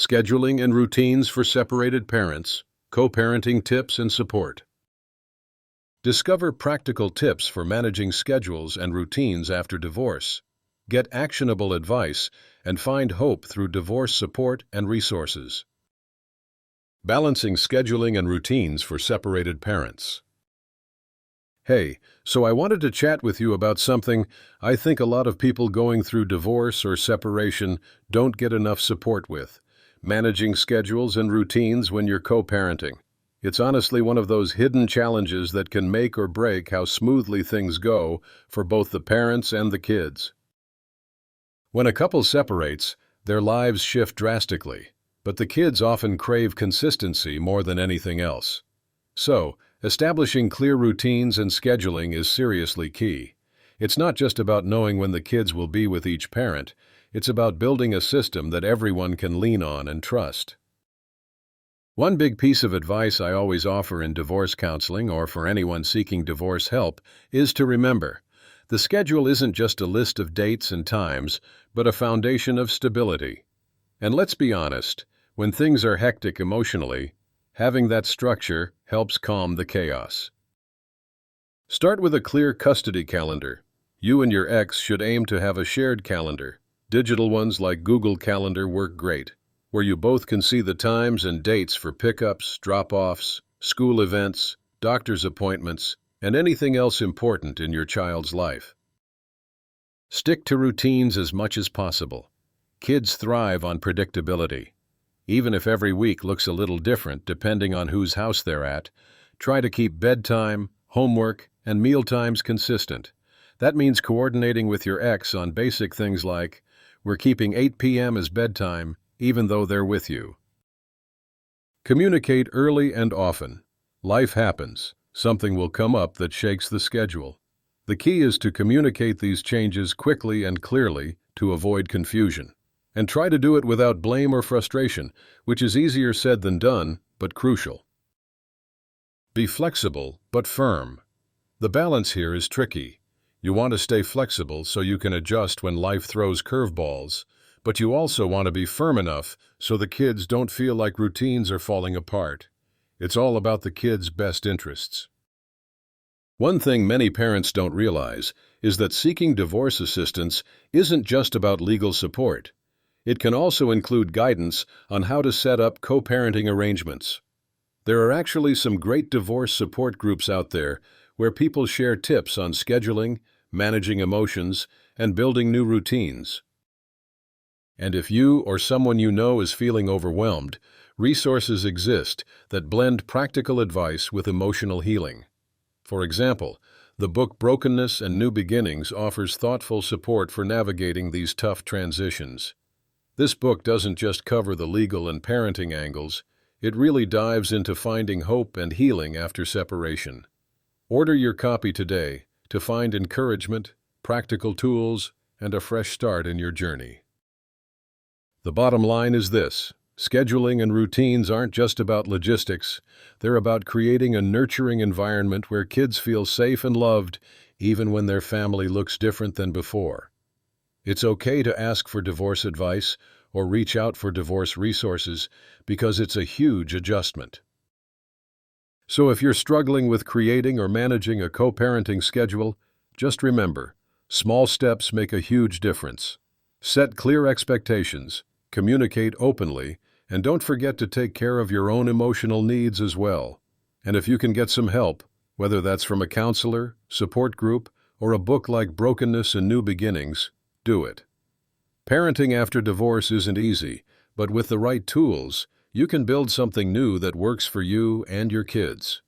scheduling and routines for separated parents, co-parenting tips and support. Discover practical tips for managing schedules and routines after divorce. Get actionable advice and find hope through divorce support and resources. Balancing scheduling and routines for separated parents. Hey, so I wanted to chat with you about something I think a lot of people going through divorce or separation don't get enough support with: managing schedules and routines when you're co-parenting. It's honestly one of those hidden challenges that can make or break how smoothly things go for both the parents and the kids. When a couple separates, their lives shift drastically, but the kids often crave consistency more than anything else. So, establishing clear routines and scheduling is seriously key. It's not just about knowing when the kids will be with each parent, it's about building a system that everyone can lean on and trust. One big piece of advice I always offer in divorce counseling or for anyone seeking divorce help is to remember, the schedule isn't just a list of dates and times, but a foundation of stability. And let's be honest, when things are hectic emotionally, having that structure helps calm the chaos. Start with a clear custody calendar. You and your ex should aim to have a shared calendar. Digital ones like Google Calendar work great, where you both can see the times and dates for pickups, drop-offs, school events, doctor's appointments, and anything else important in your child's life. Stick to routines as much as possible. Kids thrive on predictability. Even if every week looks a little different depending on whose house they're at, try to keep bedtime, homework, and meal times consistent. That means coordinating with your ex on basic things like, we're keeping 8 p.m. as bedtime, even though they're with you. Communicate early and often. Life happens. Something will come up that shakes the schedule. The key is to communicate these changes quickly and clearly to avoid confusion. And try to do it without blame or frustration, which is easier said than done, but crucial. Be flexible, but firm. The balance here is tricky. You want to stay flexible so you can adjust when life throws curveballs, but you also want to be firm enough so the kids don't feel like routines are falling apart. It's all about the kids' best interests. One thing many parents don't realize is that seeking divorce assistance isn't just about legal support. It can also include guidance on how to set up co-parenting arrangements. There are actually some great divorce support groups out there where people share tips on scheduling, managing emotions, and building new routines. And if you or someone you know is feeling overwhelmed, resources exist that blend practical advice with emotional healing. For example, the book Brokenness and New Beginnings offers thoughtful support for navigating these tough transitions. This book doesn't just cover the legal and parenting angles, it really dives into finding hope and healing after separation. Order your copy today to find encouragement, practical tools, and a fresh start in your journey. The bottom line is this: scheduling and routines aren't just about logistics, they're about creating a nurturing environment where kids feel safe and loved, even when their family looks different than before. It's okay to ask for divorce advice or reach out for divorce resources because it's a huge adjustment. So if you're struggling with creating or managing a co-parenting schedule, just remember, small steps make a huge difference. Set clear expectations, communicate openly, and don't forget to take care of your own emotional needs as well. And if you can get some help, whether that's from a counselor, support group, or a book like Brokenness and New Beginnings, do it. Parenting after divorce isn't easy, but with the right tools, you can build something new that works for you and your kids.